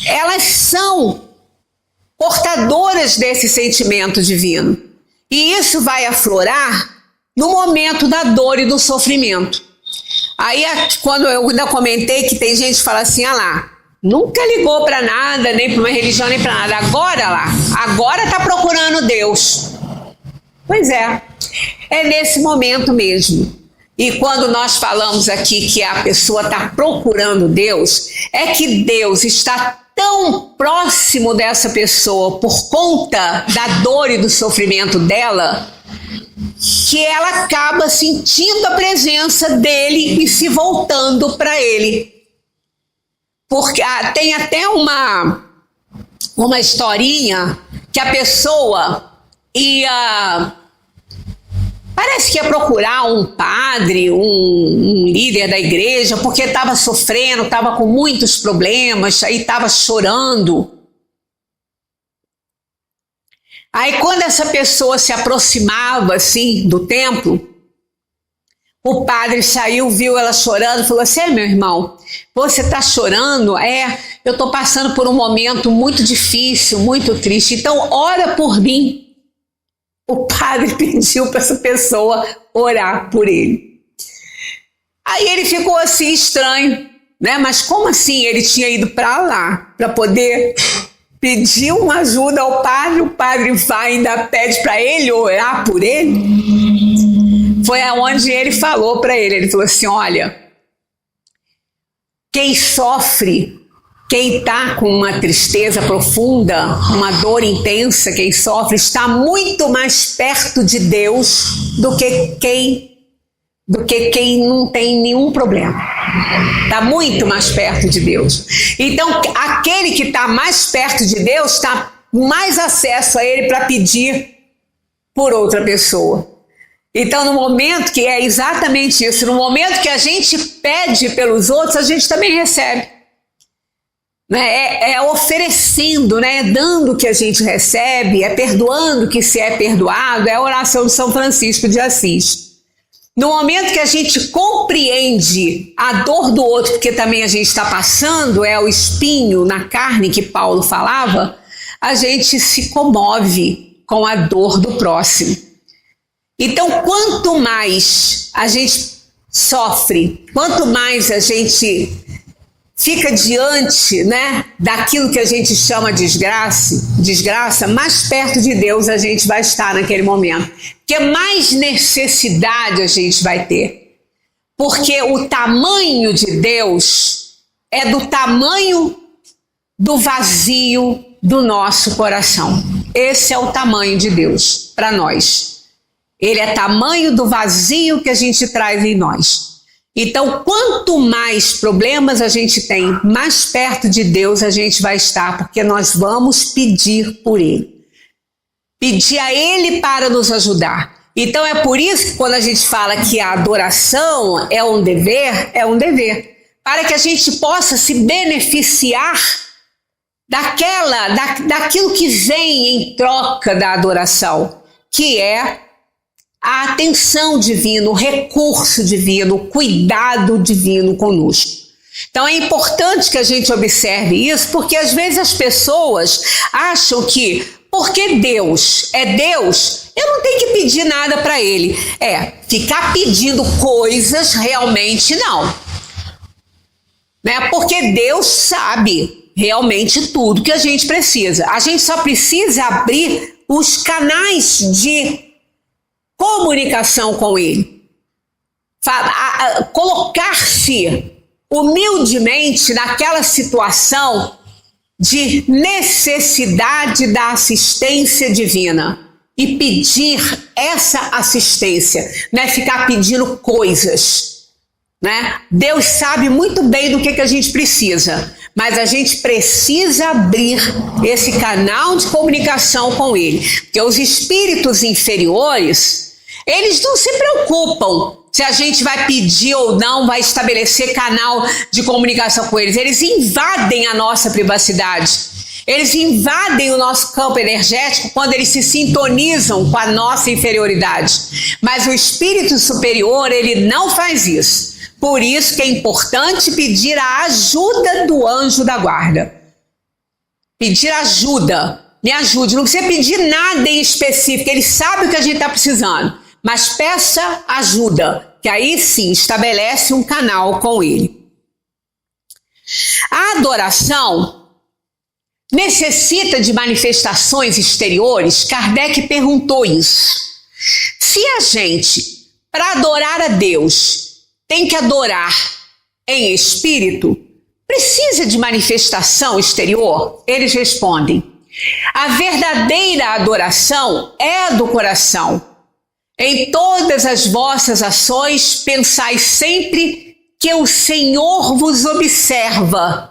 elas são portadoras desse sentimento divino. E isso vai aflorar no momento da dor e do sofrimento. Aí, quando eu ainda comentei que tem gente que fala assim, nunca ligou para nada, nem para uma religião, nem para nada. Agora está procurando Deus. Pois é nesse momento mesmo. E quando nós falamos aqui que a pessoa está procurando Deus, é que Deus está tão próximo dessa pessoa por conta da dor e do sofrimento dela, que ela acaba sentindo a presença dele e se voltando para ele. Porque tem até uma historinha que a pessoa parece que ia procurar um padre, um líder da igreja, porque estava sofrendo, estava com muitos problemas, aí estava chorando. Aí quando essa pessoa se aproximava assim do templo, o padre saiu, viu ela chorando, falou assim, meu irmão, você está chorando? Eu estou passando por um momento muito difícil, muito triste, então ora por mim. O padre pediu para essa pessoa orar por ele. Aí ele ficou assim estranho, né? Mas como assim ele tinha ido para lá para poder pedir uma ajuda ao padre, o padre vai e ainda pede para ele orar por ele? Foi aonde ele falou para ele falou assim, olha, quem sofre, quem está com uma tristeza profunda, uma dor intensa, quem sofre, está muito mais perto de Deus do que quem não tem nenhum problema. Está muito mais perto de Deus. Então, aquele que está mais perto de Deus está mais acesso a ele para pedir por outra pessoa. Então, no momento que é exatamente isso, no momento que a gente pede pelos outros, a gente também recebe. Né? É oferecendo, né? É dando o que a gente recebe, é perdoando que se é perdoado, é a oração de São Francisco de Assis. No momento que a gente compreende a dor do outro, porque também a gente está passando, é o espinho na carne que Paulo falava, a gente se comove com a dor do próximo. Então, quanto mais a gente sofre, quanto mais a gente fica diante, né, daquilo que a gente chama de desgraça, mais perto de Deus a gente vai estar naquele momento. Porque mais necessidade a gente vai ter. Porque o tamanho de Deus é do tamanho do vazio do nosso coração. Esse é o tamanho de Deus para nós. Ele é tamanho do vazio que a gente traz em nós. Então, quanto mais problemas a gente tem, mais perto de Deus a gente vai estar, porque nós vamos pedir por Ele. Pedir a Ele para nos ajudar. Então é por isso que quando a gente fala que a adoração é um dever, para que a gente possa se beneficiar daquilo que vem em troca da adoração, que é a atenção divina, o recurso divino, o cuidado divino conosco. Então é importante que a gente observe isso, porque às vezes as pessoas acham que porque Deus é Deus, eu não tenho que pedir nada para Ele. Ficar pedindo coisas realmente não. Né? Porque Deus sabe realmente tudo que a gente precisa. A gente só precisa abrir os canais de comunicação com Ele. Colocar-se humildemente naquela situação de necessidade da assistência divina e pedir essa assistência, não é ficar pedindo coisas, né? Deus sabe muito bem do que a gente precisa, mas a gente precisa abrir esse canal de comunicação com Ele, porque os espíritos inferiores, eles não se preocupam se a gente vai pedir ou não, vai estabelecer canal de comunicação com eles. Eles invadem a nossa privacidade. Eles invadem o nosso campo energético quando eles se sintonizam com a nossa inferioridade. Mas o espírito superior, ele não faz isso. Por isso que é importante pedir a ajuda do anjo da guarda. Pedir ajuda. Me ajude. Não precisa pedir nada em específico. Ele sabe o que a gente está precisando. Mas peça ajuda, que aí sim estabelece um canal com Ele. A adoração necessita de manifestações exteriores? Kardec perguntou isso. Se a gente, para adorar a Deus, tem que adorar em espírito, precisa de manifestação exterior? Eles respondem: a verdadeira adoração é a do coração. Em todas as vossas ações, pensai sempre que o Senhor vos observa.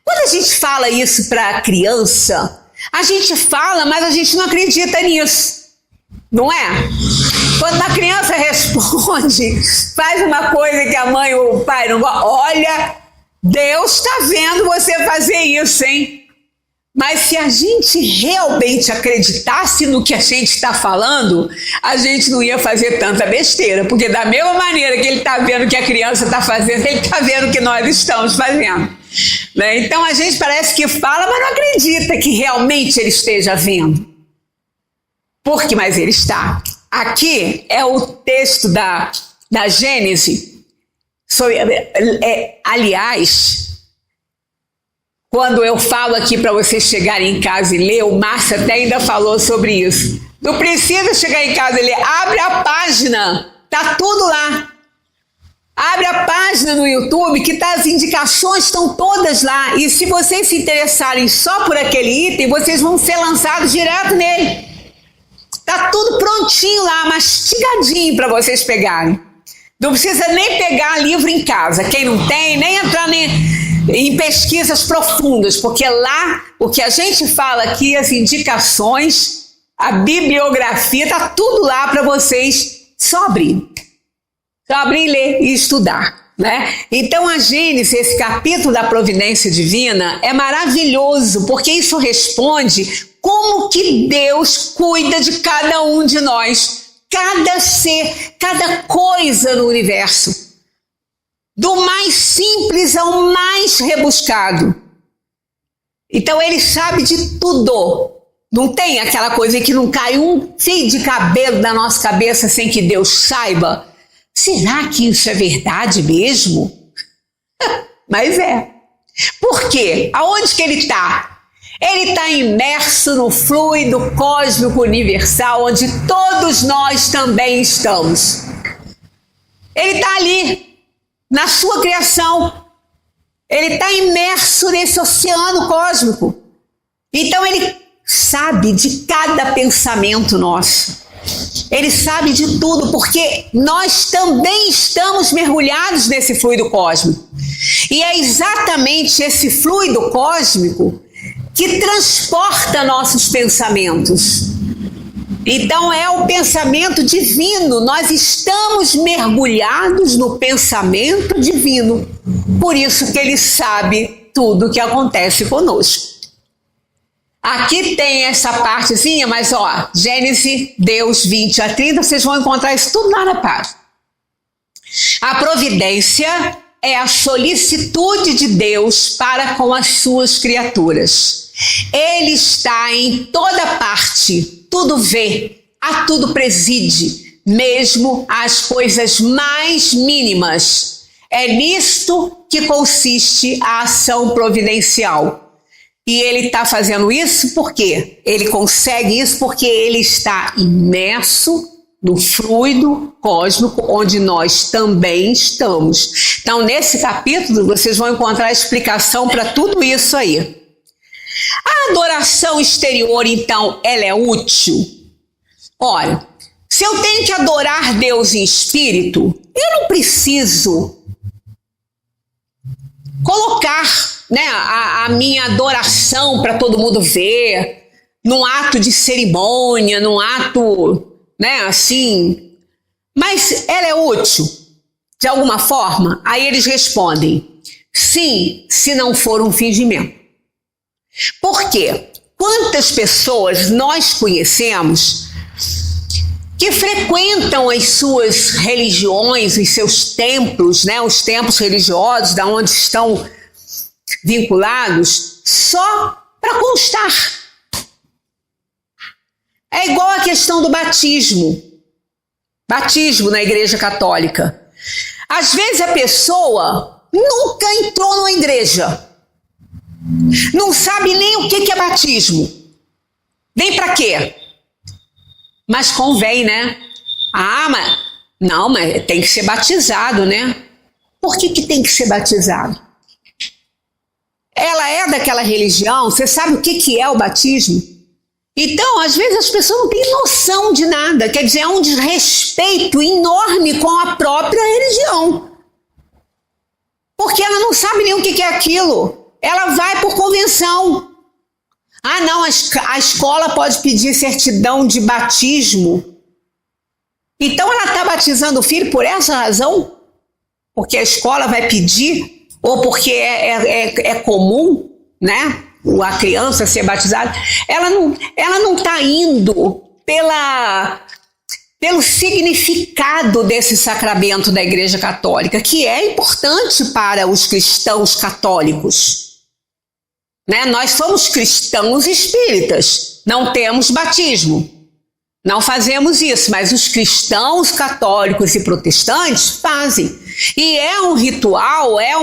Quando a gente fala isso para a criança, a gente fala, mas a gente não acredita nisso, não é? Quando a criança responde, faz uma coisa que a mãe ou o pai não gosta, olha, Deus está vendo você fazer isso, hein? Mas se a gente realmente acreditasse no que a gente está falando, a gente não ia fazer tanta besteira, porque da mesma maneira que ele está vendo o que a criança está fazendo, ele está vendo o que nós estamos fazendo. Né? Então a gente parece que fala, mas não acredita que realmente ele esteja vendo. Mas ele está. Aqui é o texto da Gênese. Aliás, quando eu falo aqui para vocês chegarem em casa e ler, o Márcio até ainda falou sobre isso. Não precisa chegar em casa e ler, abre a página, tá tudo lá. Abre a página no YouTube que as indicações estão todas lá. E se vocês se interessarem só por aquele item, vocês vão ser lançados direto nele. Tá tudo prontinho lá, mastigadinho para vocês pegarem. Não precisa nem pegar livro em casa. Quem não tem, nem entrar em pesquisas profundas, porque lá o que a gente fala aqui, as indicações, a bibliografia, tá tudo lá para vocês só abrir e ler e estudar, né? Então a Gênesis, esse capítulo da providência divina é maravilhoso, porque isso responde como que Deus cuida de cada um de nós, cada ser, cada coisa no universo. Do mais simples ao mais rebuscado. Então ele sabe de tudo. Não tem aquela coisa que não cai um fio de cabelo da nossa cabeça sem que Deus saiba. Será que isso é verdade mesmo? Mas é. Por quê? Aonde que ele está? Ele está imerso no fluido cósmico universal, onde todos nós também estamos. Ele está ali. Na sua criação, ele está imerso nesse oceano cósmico. Então ele sabe de cada pensamento nosso. Ele sabe de tudo, porque nós também estamos mergulhados nesse fluido cósmico. E é exatamente esse fluido cósmico que transporta nossos pensamentos. Então é o pensamento divino, nós estamos mergulhados no pensamento divino, por isso que ele sabe tudo o que acontece conosco. Aqui tem essa partezinha, mas ó, Gênesis, Deus 20-30, vocês vão encontrar isso tudo lá na página. A providência é a solicitude de Deus para com as suas criaturas. Ele está em toda parte, tudo vê, a tudo preside, mesmo as coisas mais mínimas. É nisto que consiste a ação providencial. E ele está fazendo isso por quê? Ele consegue isso porque ele está imerso no fluido cósmico, onde nós também estamos. Então, nesse capítulo, vocês vão encontrar a explicação para tudo isso aí. A adoração exterior, então, ela é útil? Olha, se eu tenho que adorar Deus em espírito, eu não preciso colocar, né, a minha adoração para todo mundo ver, num ato de cerimônia, num ato, né, assim. Mas ela é útil, de alguma forma? Aí eles respondem, sim, se não for um fingimento. Por quê? Quantas pessoas nós conhecemos que frequentam as suas religiões, os seus templos, né, os templos religiosos, da onde estão vinculados, só para constar. É igual a questão do batismo. Batismo na Igreja Católica. Às vezes a pessoa nunca entrou numa igreja. Não sabe nem o que é batismo. Nem para quê. Mas convém, né? Ah, mas tem que ser batizado, né? Por que tem que ser batizado? Ela é daquela religião, você sabe o que é o batismo? Então, às vezes as pessoas não têm noção de nada. Quer dizer, é um desrespeito enorme com a própria religião. Porque ela não sabe nem o que é aquilo. Ela vai por convenção. Ah, não, a escola pode pedir certidão de batismo. Então ela está batizando o filho por essa razão? Porque a escola vai pedir? Ou porque é comum, né, a criança ser batizada? Ela não está indo pelo significado desse sacramento da Igreja Católica, que é importante para os cristãos católicos. Né? Nós somos cristãos espíritas, não temos batismo, não fazemos isso, mas os cristãos católicos e protestantes fazem. E é um ritual, é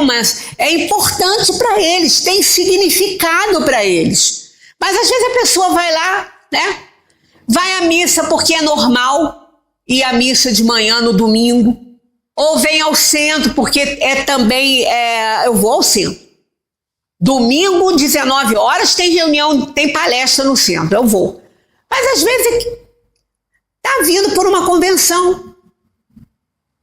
importante para eles, tem significado para eles. Mas às vezes a pessoa vai lá, né? Vai à missa porque é normal ir à missa de manhã no domingo, ou vem ao centro porque eu vou ao centro. Domingo, 19 horas, tem reunião, tem palestra no centro, eu vou. Mas às vezes está vindo por uma convenção.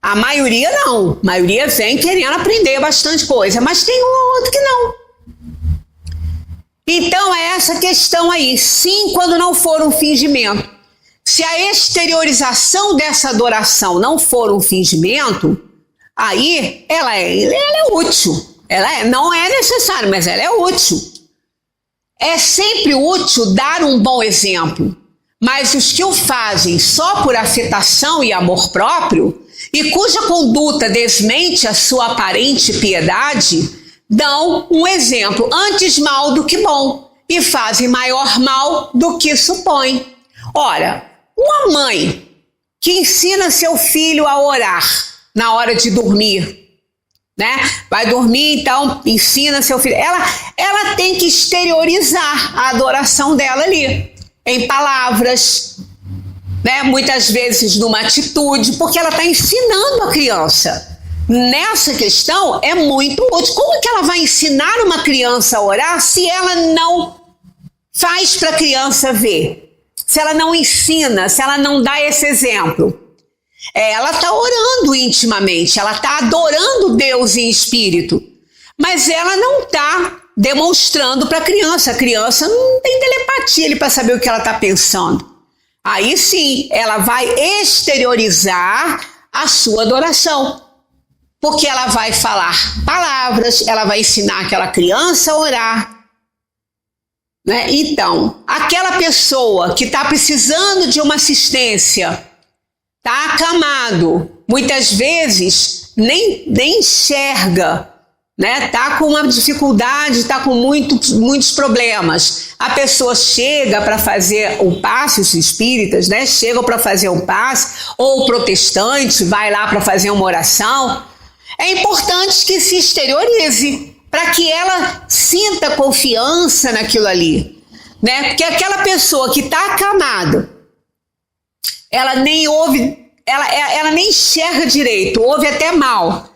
A maioria não. A maioria vem querendo aprender bastante coisa, mas tem um ou outro que não. Então é essa questão aí. Sim, quando não for um fingimento. Se a exteriorização dessa adoração não for um fingimento, aí ela é útil. Não é necessário, mas ela é útil. É sempre útil dar um bom exemplo, mas os que o fazem só por afetação e amor próprio, e cuja conduta desmente a sua aparente piedade, dão um exemplo antes mal do que bom, e fazem maior mal do que supõem. Ora, uma mãe que ensina seu filho a orar na hora de dormir, né? Vai dormir, então ensina seu filho. Ela tem que exteriorizar a adoração dela ali, em palavras, né? Muitas vezes numa atitude, porque ela está ensinando a criança. Nessa questão é muito útil. Como que ela vai ensinar uma criança a orar se ela não faz para a criança ver? Se ela não ensina, se ela não dá esse exemplo? Ela está orando intimamente, ela está adorando Deus em espírito, mas ela não está demonstrando para a criança. A criança não tem telepatia para saber o que ela está pensando. aí sim, ela vai exteriorizar a sua adoração. Porque ela vai falar palavras, ela vai ensinar aquela criança a orar. Né? Então, aquela pessoa que está precisando de uma assistência, está acamado, muitas vezes nem enxerga, né? Está com uma dificuldade, está com muitos problemas. A pessoa chega para fazer o passe, os espíritas, né? Chegam para fazer um passe, ou o protestante vai lá para fazer uma oração. É importante que se exteriorize, para que ela sinta confiança naquilo ali, né? Porque aquela pessoa que está acamada, ela nem ouve, ela nem enxerga direito, ouve até mal.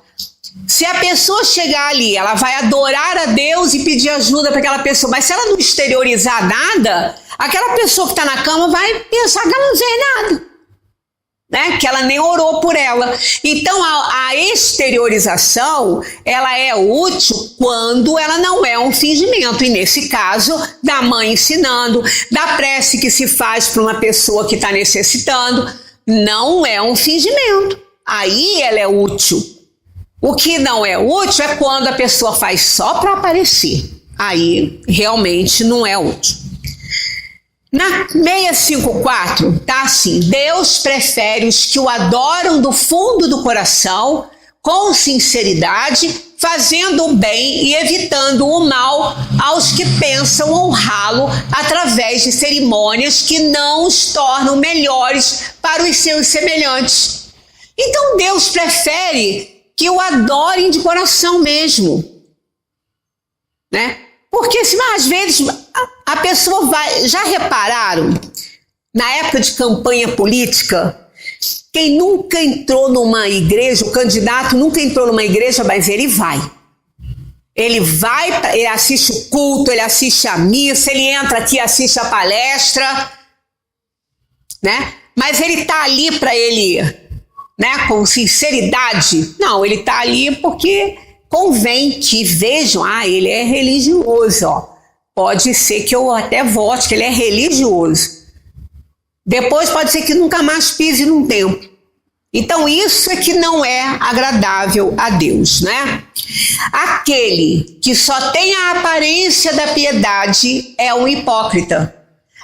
Se a pessoa chegar ali, ela vai adorar a Deus e pedir ajuda para aquela pessoa, mas se ela não exteriorizar nada, aquela pessoa que está na cama vai pensar que ela não fez nada, né? Que ela nem orou por ela. Então a exteriorização, ela é útil quando ela não é um fingimento, e nesse caso da mãe ensinando, da prece que se faz para uma pessoa que está necessitando, não é um fingimento, aí ela é útil. O que não é útil é quando a pessoa faz só para aparecer, aí realmente não é útil. Na 654 tá assim: Deus prefere os que o adoram do fundo do coração, com sinceridade, fazendo o bem e evitando o mal aos que pensam honrá-lo através de cerimônias que não os tornam melhores para os seus semelhantes. Então Deus prefere que o adorem de coração mesmo, né? Porque às vezes a pessoa vai... Já repararam, na época de campanha política, quem nunca entrou numa igreja, o candidato nunca entrou numa igreja, mas ele vai. Ele vai, ele assiste o culto, ele assiste a missa, ele entra aqui, assiste a palestra, né? Mas ele está ali para ele, né, com sinceridade? Não, ele está ali porque convém que vejam, ele é religioso, ó. Pode ser que eu até vote que ele é religioso. Depois pode ser que nunca mais pise num templo. Então isso é que não é agradável a Deus, né? Aquele que só tem a aparência da piedade é um hipócrita.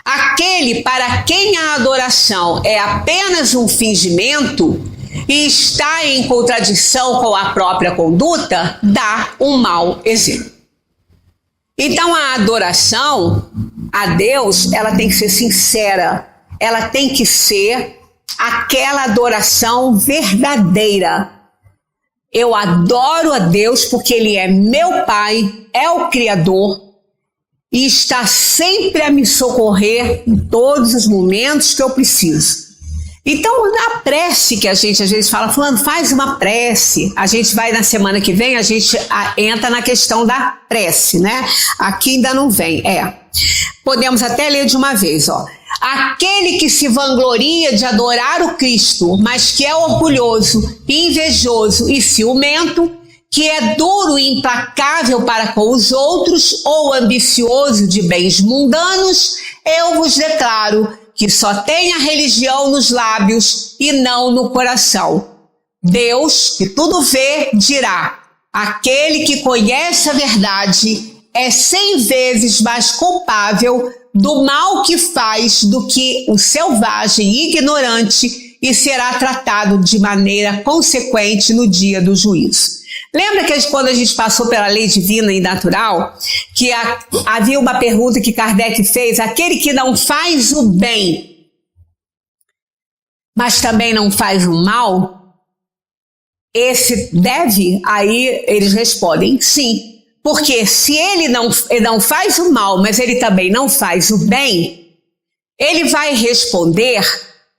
Aquele para quem a adoração é apenas um fingimento e está em contradição com a própria conduta, dá um mau exemplo. Então a adoração a Deus, ela tem que ser sincera, ela tem que ser aquela adoração verdadeira. Eu adoro a Deus porque Ele é meu Pai, é o Criador e está sempre a me socorrer em todos os momentos que eu preciso. Então, na prece que a gente às vezes fala, fulano, faz uma prece. A gente vai na semana que vem, a gente entra na questão da prece, né? Aqui ainda não vem, Podemos até ler de uma vez, ó. Aquele que se vangloria de adorar o Cristo, mas que é orgulhoso, invejoso e ciumento, que é duro e implacável para com os outros ou ambicioso de bens mundanos, eu vos declaro que só tem a religião nos lábios e não no coração. Deus, que tudo vê, dirá: aquele que conhece a verdade é 100 vezes mais culpável do mal que faz do que o selvagem e ignorante, e será tratado de maneira consequente no dia do juízo. Lembra que quando a gente passou pela lei divina e natural, que havia uma pergunta que Kardec fez: aquele que não faz o bem, mas também não faz o mal, esse deve? Aí eles respondem sim, porque se ele não faz o mal, mas ele também não faz o bem, ele vai responder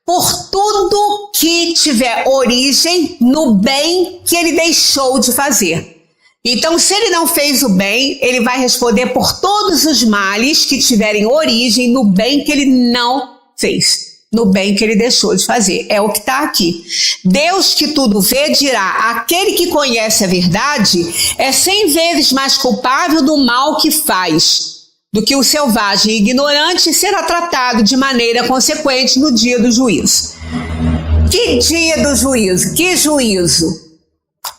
por tudo que tiver origem no bem que ele deixou de fazer. Então, se ele não fez o bem, ele vai responder por todos os males que tiverem origem no bem que ele não fez, no bem que ele deixou de fazer. É o que está aqui. Deus, que tudo vê, dirá: aquele que conhece a verdade é 100 vezes mais culpável do mal que faz do que o selvagem e ignorante, será tratado de maneira consequente no dia do juízo. Que dia do juízo? Que juízo?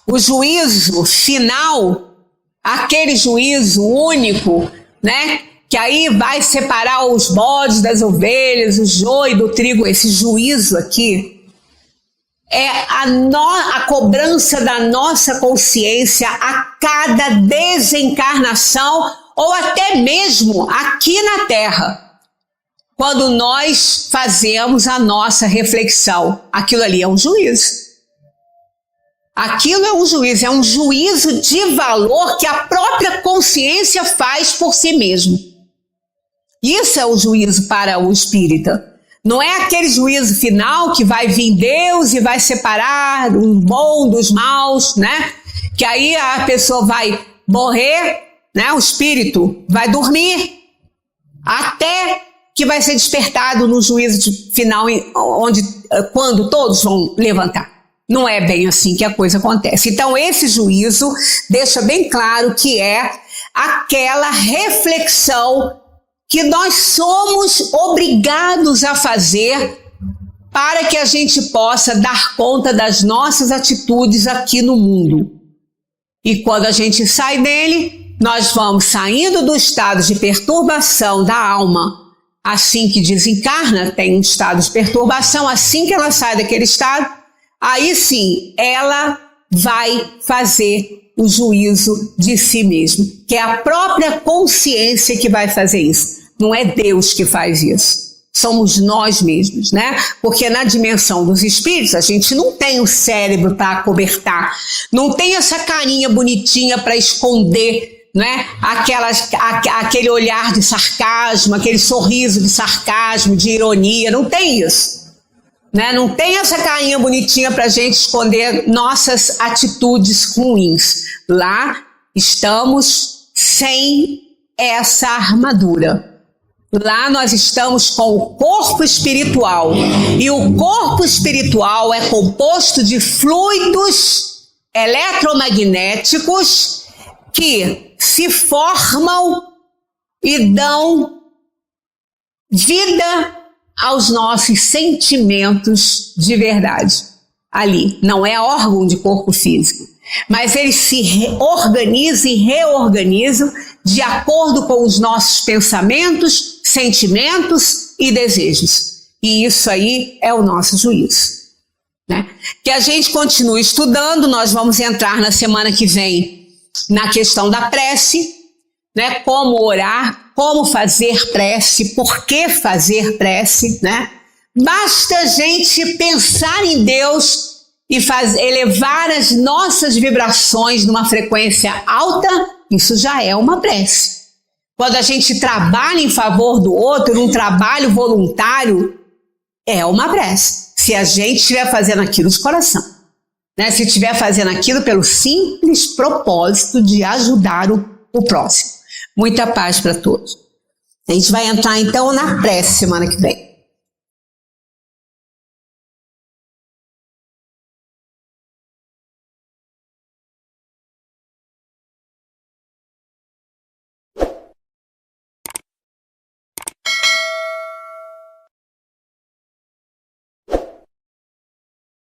O juízo final, aquele juízo único, né? Que aí vai separar os bodes das ovelhas, o joio do trigo. Esse juízo aqui é a cobrança da nossa consciência a cada desencarnação ou até mesmo aqui na Terra. Quando nós fazemos a nossa reflexão, aquilo ali é um juízo. Aquilo é um juízo de valor que a própria consciência faz por si mesmo. Isso é o juízo para o espírita. Não é aquele juízo final que vai vir Deus e vai separar o bom dos maus, né? Que aí a pessoa vai morrer, né? O espírito vai dormir até que vai ser despertado no juízo final, quando todos vão levantar. Não é bem assim que a coisa acontece. Então esse juízo deixa bem claro que é aquela reflexão que nós somos obrigados a fazer para que a gente possa dar conta das nossas atitudes aqui no mundo. E quando a gente sai dele, nós vamos saindo do estado de perturbação da alma. Assim que desencarna, tem um estado de perturbação, assim que ela sai daquele estado, aí sim, ela vai fazer o juízo de si mesma, que é a própria consciência que vai fazer isso. Não é Deus que faz isso, somos nós mesmos, né? Porque na dimensão dos espíritos, a gente não tem o cérebro para acobertar, não tem essa carinha bonitinha para esconder, né? Aquele olhar de sarcasmo, aquele sorriso de sarcasmo, de ironia, não tem isso. Né? Não tem essa carinha bonitinha para a gente esconder nossas atitudes ruins. Lá estamos sem essa armadura. Lá nós estamos com o corpo espiritual. E o corpo espiritual é composto de fluidos eletromagnéticos que se formam e dão vida aos nossos sentimentos de verdade. Ali, não é órgão de corpo físico, mas eles se organizam e reorganizam de acordo com os nossos pensamentos, sentimentos e desejos. E isso aí é o nosso juízo. Né? Que a gente continue estudando, nós vamos entrar na semana que vem na questão da prece, né? Como orar, como fazer prece, por que fazer prece, né? Basta a gente pensar em Deus e elevar as nossas vibrações numa frequência alta, isso já é uma prece. Quando a gente trabalha em favor do outro, num trabalho voluntário, é uma prece. Se a gente estiver fazendo aquilo de coração, né? Se estiver fazendo aquilo pelo simples propósito de ajudar o próximo. Muita paz para todos. A gente vai entrar então na prece semana que vem.